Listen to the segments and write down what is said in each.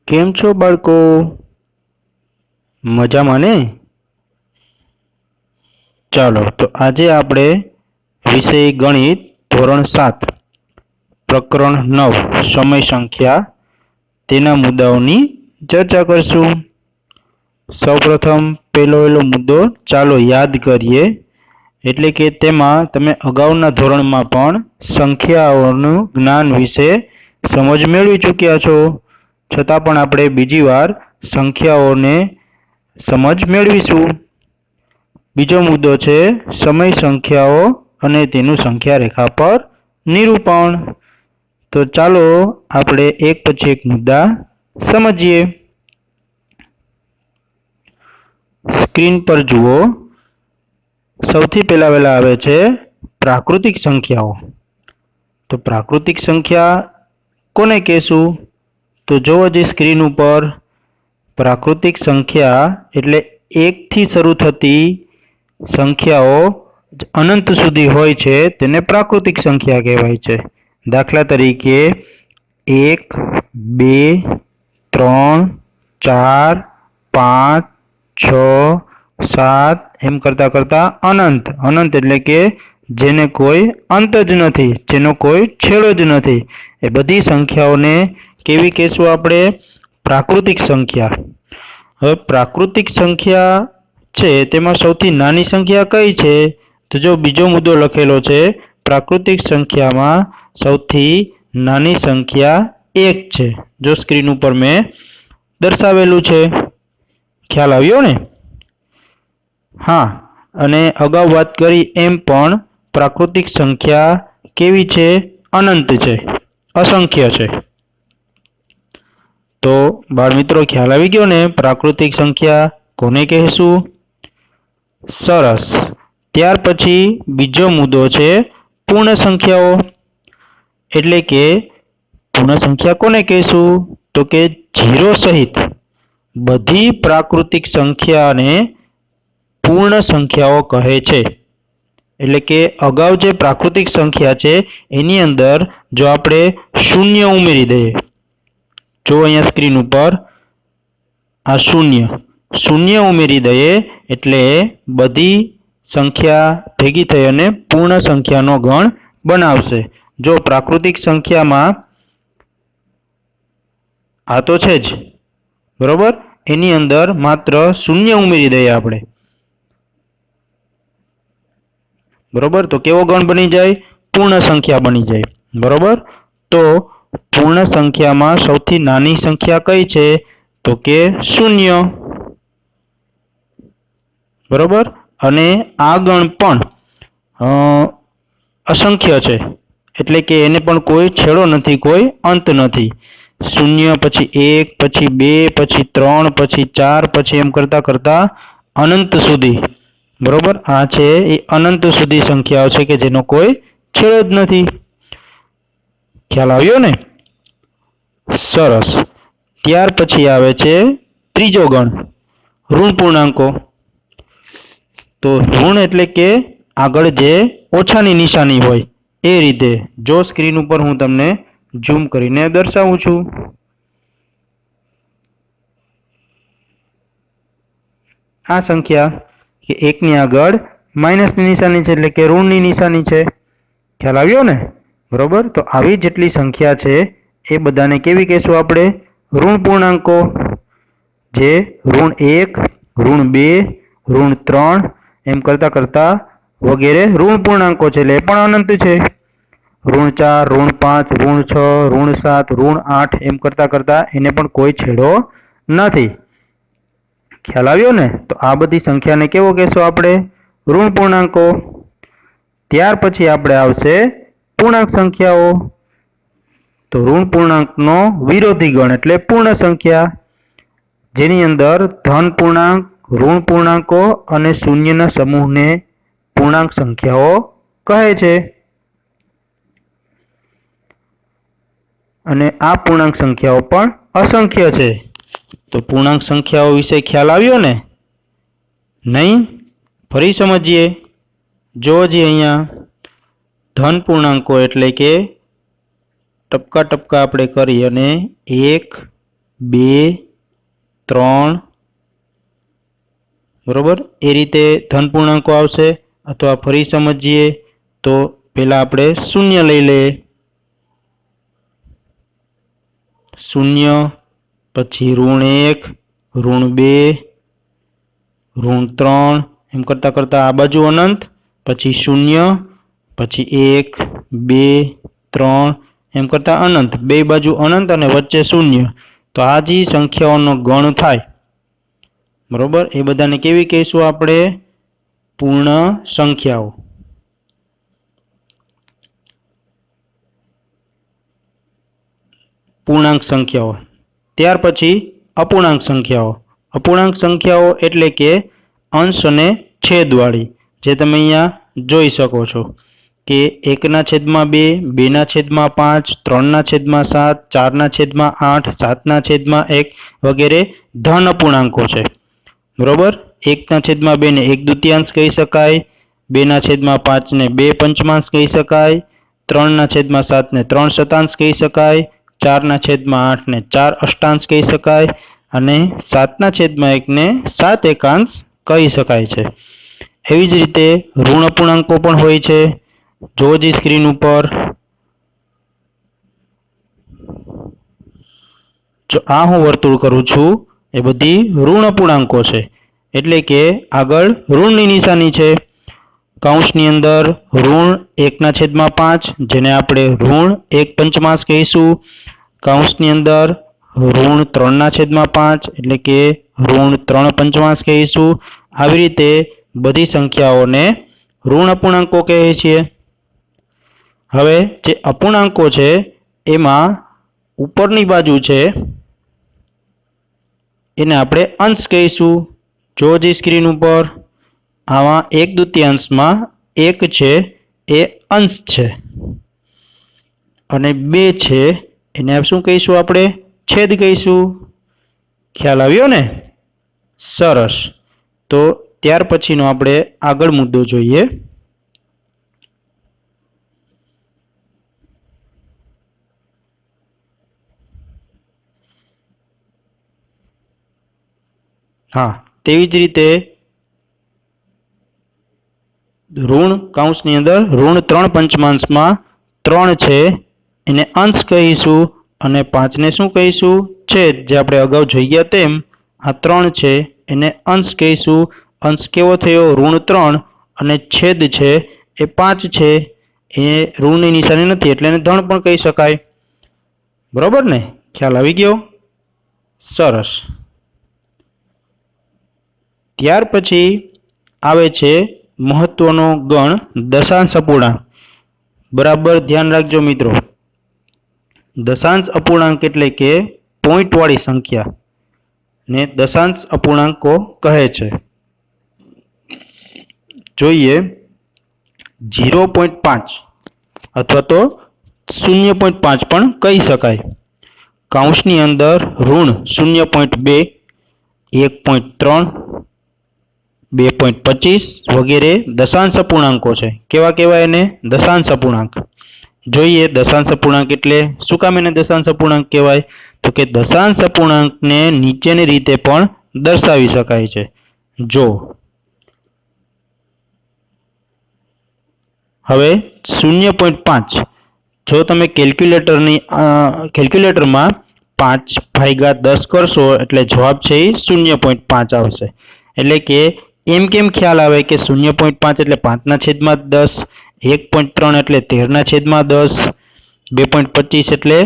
કેમ છો બાળકો? મજામાં ને? ચાલો તો આજે આપણે વિષય ગણિત ધોરણ 7 પ્રકરણ 9 સમય સંખ્યા તેના મુદ્દાઓની ચર્ચા કરશું. સૌપ્રથમ પહેલો મુદ્દો ચાલો યાદ કરીએ. એટલે કે તેમાં તમે અગાઉના ધોરણમાં પણ સંખ્યાઓનું જ્ઞાન વિશે સમજ મેળવી ચૂક્યા છો. છતાં પણ આપણે બીજી વાર સંખ્યાઓને સમજ મેળવીશું. બીજો મુદ્દો છે સમય સંખ્યાઓ અને તેનું સંખ્યા રેખા પર નિરૂપણ. તો ચાલો આપણે એક પછી એક મુદ્દા સમજીએ. સ્ક્રીન પર જુઓ. સૌથી પહેલા આવે છે પ્રાકૃતિક સંખ્યાઓ. તો પ્રાકૃતિક સંખ્યા કોને કહેશું? તો જુઓ જે સ્ક્રીન ઉપર પ્રાકૃતિક સંખ્યા એટલે 1 થી શરૂ થતી સંખ્યાઓ અનંત સુધી હોય છે તેને પ્રાકૃતિક સંખ્યા કહેવાય છે. દાખલા તરીકે 1, 2, 3, 4, 5, 6, 7 એમ કરતા કરતા અનંત. અનંત એટલે કે જેને કોઈ અંત જ નથી, જેનો કોઈ છેડો જ નથી. એ બધી સંખ્યાઓને કેવી કહેશું આપણે? પ્રાકૃતિક સંખ્યા. હવે પ્રાકૃતિક સંખ્યા છે તેમાં સૌથી નાની સંખ્યા કઈ છે? તો જો બીજો મુદ્દો લખેલો છે પ્રાકૃતિક સંખ્યામાં સૌથી નાની સંખ્યા 1 છે. જો સ્ક્રીન ઉપર મેં દર્શાવેલું છે. ખ્યાલ આવ્યો ને? હા, અને અગાઉ વાત કરી એમ પણ પ્રાકૃતિક સંખ્યા કેવી છે? અનંત છે, અસંખ્ય છે. તો બાળમિત્રો ખ્યાલ આવી ગયો ને પ્રાકૃતિક સંખ્યા કોને કહેશું? સરસ. ત્યાર પછી બીજો મુદ્દો છે પૂર્ણ સંખ્યાઓ. એટલે કે પૂર્ણ સંખ્યા કોને કહેશું? તો કે 0 સહિત બધી પ્રાકૃતિક સંખ્યાને પૂર્ણ સંખ્યાઓ કહે છે. એટલે કે અગાઉ જે પ્રાકૃતિક સંખ્યા છે એની અંદર જો આપણે શૂન્ય ઉમેરી દઈએ, જો અહીંયા સ્ક્રીન ઉપર આ શૂન્ય ઉમેરી દઈએ એટલે બધી સંખ્યા ભેગી થઈ અને પૂર્ણ સંખ્યાનો ગણ બનાવશે. જો પ્રાકૃતિક સંખ્યામાં આ તો છે જ, બરોબર, એની અંદર માત્ર શૂન્ય ઉમેરી દઈએ આપણે, બરોબર, તો કેવો ગણ બની જાય? પૂર્ણ સંખ્યા બની જાય. બરોબર. તો પૂર્ણ સંખ્યામાં સૌથી નાની સંખ્યા કઈ છે? તો કે 0. બરોબર. અને આ ગણ પણ અસંખ્ય છે. એટલે કે એને પણ કોઈ છેડો નથી, કોઈ અંત નથી. 0 પછી 1 પછી 2 પછી 3 પછી 4 પછી એમ કરતા કરતા અનંત સુધી. બરોબર. આ છે એ અનંત સુધી સંખ્યાઓ છે કે જેનો કોઈ છેડો જ નથી. ખ્યાલ આવ્યો ને? સરસ. ત્યાર પછી આવે છે ત્રીજો ગણ, ઋણ પૂર્ણાંકો. તો ઋણ એટલે કે આગળ જે ઓછાની નિશાની હોય એ રીતે. જો સ્ક્રીન ઉપર હું તમને ઝૂમ કરીને દર્શાવું છું. આ સંખ્યા કે 1 ની આગળ માઇનસની નિશાની છે એટલે કે ઋણની નિશાની છે. ખ્યાલ આવ્યો ને? બરોબર. તો આવી જેટલી સંખ્યા છે એ બધાને કેવી કહેશું આપણે? ઋણ પૂર્ણાંકો. જે ઋણ 1, ઋણ 2, ઋણ 3 એમ કરતા કરતા વગેરે ઋણ પૂર્ણાંકો છે એટલે એ પણ અનંત છે. ઋણ 4, ઋણ 5, ઋણ 6, ઋણ 7, ઋણ 8 એમ કરતા કરતા એને પણ કોઈ છેડો નથી. ખ્યાલ આવ્યો ને? તો આ બધી સંખ્યાને કેવો કહેશો આપણે? ઋણ પૂર્ણાંકો. ત્યાર પછી આપણે આવશે પૂર્ણાંક સંખ્યાઓ. તો ઋણ પૂર્ણાંકનો વિરોધી ગણ એટલે પૂર્ણ સંખ્યા, જેની અંદર ધન પૂર્ણાંક, ઋણ પૂર્ણાંકો અને શૂન્યના સમૂહને પૂર્ણાંક સંખ્યાઓ કહે છે. અને આ પૂર્ણાંક સંખ્યાઓ પણ અસંખ્ય છે. તો પૂર્ણાંક સંખ્યાઓ વિશે ખ્યાલ આવ્યો ને? નહીં? ફરી સમજીએ. જો જે અહીંયા ધન પૂર્ણાંકો એટલે કે ટપકા ટપકા આપણે કરી અને 1, 2 3 બરોબર એ રીતે ધન પૂર્ણાંકો આવશે અથવા ફરી સમજીએ તો પહેલા આપણે શૂન્ય લઈ લઈએ શૂન્ય પછી -1 -2 -3 એમ કરતા કરતા આ બાજુ અનંત પછી શૂન્ય પછી 1 2 3 એમ કરતા અનંત બે બાજુ અનંત અને વચ્ચે શૂન્ય તો આ જે સંખ્યાઓનો ગણ થાય બરોબર એ બધાને કેવી કહીશું આપણે પૂર્ણ સંખ્યાઓ પૂર્ણાંક સંખ્યાઓ ત્યાર પછી અપૂર્ણાંક સંખ્યાઓ એટલે કે અંશ અને છેદવાળી જે તમે અહીંયા જોઈ શકો છો કે 1/2 2/5 3/7 4/8 7/1 વગેરે ધન અપૂર્ણાંકો છે બરોબર 1/2 ને 1/2 કહી શકાય 2/5 ને 2 પંચમાંશ કહી શકાય 3/7 ને 3 શતાંશ કહી શકાય 4/8 ને 4 અષ્ટાંશ કહી શકાય અને 7/1 ને 7 એકાંશ કહી શકાય છે એવી જ રીતે ઋણ અપૂર્ણાંકો પણ હોય છે જો જે સ્ક્રીન ઉપર જો આ હું વર્તુળ કરું છું એ બધી ઋણ અપૂર્ણાંકો છે એટલે કે આગળ ઋણની નિશાની છે કૌંસની અંદર ઋણ 1/5 જેને આપણે ઋણ 1 પંચમાંશ કહીશું કૌંસની અંદર ઋણ 3/5 એટલે કે ઋણ 3 પંચમાંશ કહીશું આવી રીતે બધી સંખ્યાઓને ઋણ અપૂર્ણાંકો કહીએ છીએ હવે જે અપૂર્ણાંકો છે એમાં ઉપરની બાજુ છે એને આપણે અંશ કહીશું જો જે સ્ક્રીન ઉપર આમાં 1/2 1 છે એ અંશ છે અને 2 છે એને શું કહીશું આપણે છેદ કહીશું ખ્યાલ આવ્યો ને સરસ તો ત્યાર પછીનો આપણે આગળ મુદ્દો જોઈએ હા તેવી જ રીતે ઋણ કૌંસની અંદર ઋણ 3 પંચમાંશમાં 3 છે એને અંશ કહીશું અને 5 ને શું કહીશું છેદ જે આપણે અગાઉ જોઈ ગયા તેમ આ 3 છે એને અંશ કહીશું અંશ કેવો થયો ઋણ 3 અને છેદ છે એ 5 છે એ ઋણની નિશાની નથી એટલે એને ધન પણ કહી શકાય બરોબર ને ખ્યાલ આવી ગયો સરસ ત્યાર પછી આવે છે મહત્વનો ગણ દશાંશ અપૂર્ણાંક બરાબર ધ્યાન રાખજો મિત્રો દશાંશ અપૂર્ણાંક એટલે કે પોઈન્ટ વાળી સંખ્યા ને દશાંશ અપૂર્ણાંકો કહે છે જોઈએ 0.5 અથવા તો 0.5 પણ કહી શકાય કૌંસની અંદર ઋણ 0.2 1.3 2.25 વગેરે દશાંશ અપૂર્ણાંકો છે કેવા કેવા એને દશાંશ અપૂર્ણાંક જોઈએ દશાંશ અપૂર્ણાંક એટલે શું કામ એને દશાંશ અપૂર્ણાંક કહેવાય તો કે દશાંશ અપૂર્ણાંકને નીચેની રીતે પણ દર્શાવી શકાય છે જો હવે 0.5 જો તમે કેલ્ક્યુલેટરમાં 5/10 કરશો એટલે જવાબ છે એ 0.5 આવશે એટલે કે એમ કેમ ખ્યાલ આવે કે 0.5 એટલે 5/10 1.3 એટલે 13/10 2.25 એટલે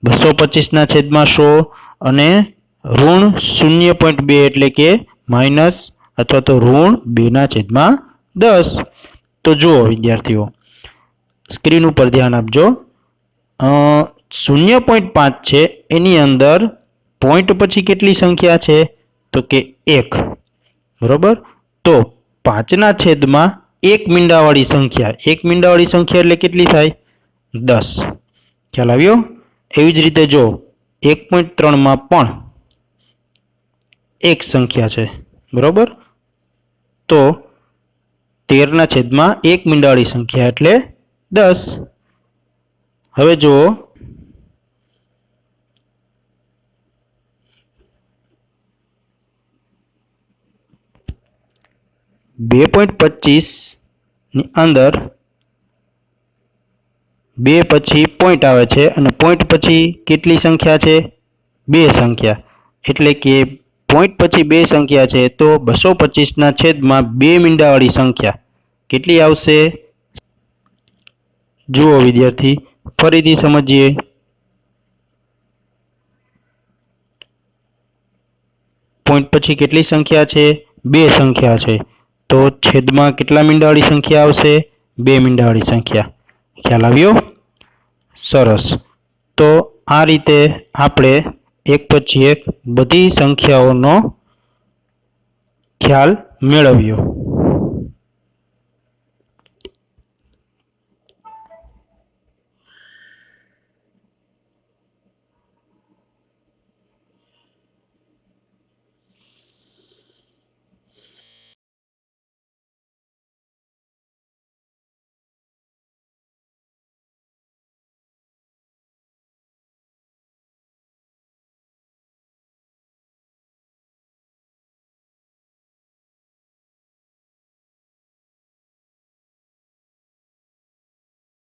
225/100 અને ઋણ 0.2 એટલે કે માઇનસ અથવા તો ઋણ 2/10 તો જુઓ વિદ્યાર્થીઓ સ્ક્રીન ઉપર ધ્યાન આપજો 0.5 છે એની અંદર પોઈન્ટ પછી કેટલી સંખ્યા છે તો કે 1 બરોબર તો 5/1 મીંડાવાળી સંખ્યા 1 મીંડાવાળી સંખ્યા એટલે કેટલી થાય 10 ખ્યાલ આવ્યો એવી જ રીતે જો 1.3 માં પણ એક સંખ્યા છે બરોબર તો 13/1 મીંડાવાળી સંખ્યા એટલે 10 હવે જુઓ 2.25 ની અંદર 2 પછી પોઈન્ટ આવે છે અને પોઈન્ટ પછી કેટલી સંખ્યા છે? 2 સંખ્યા. એટલે કે પોઈન્ટ પછી 2 સંખ્યા છે તો 225 ના છેદમાં 2 મીંડાવાળી સંખ્યા કેટલી આવશે? જુઓ વિદ્યાર્થી, ફરીથી સમજીએ. પોઈન્ટ પછી કેટલી સંખ્યા છે? 2 સંખ્યા છે. તો છેદમાં કેટલા મીંડાવાળી સંખ્યા આવશે? 2 મીંડાવાળી સંખ્યા. ખ્યાલ આવ્યો? સરસ. તો આ રીતે આપણે એક પછી એક બધી સંખ્યાઓનો ખ્યાલ મેળવ્યો.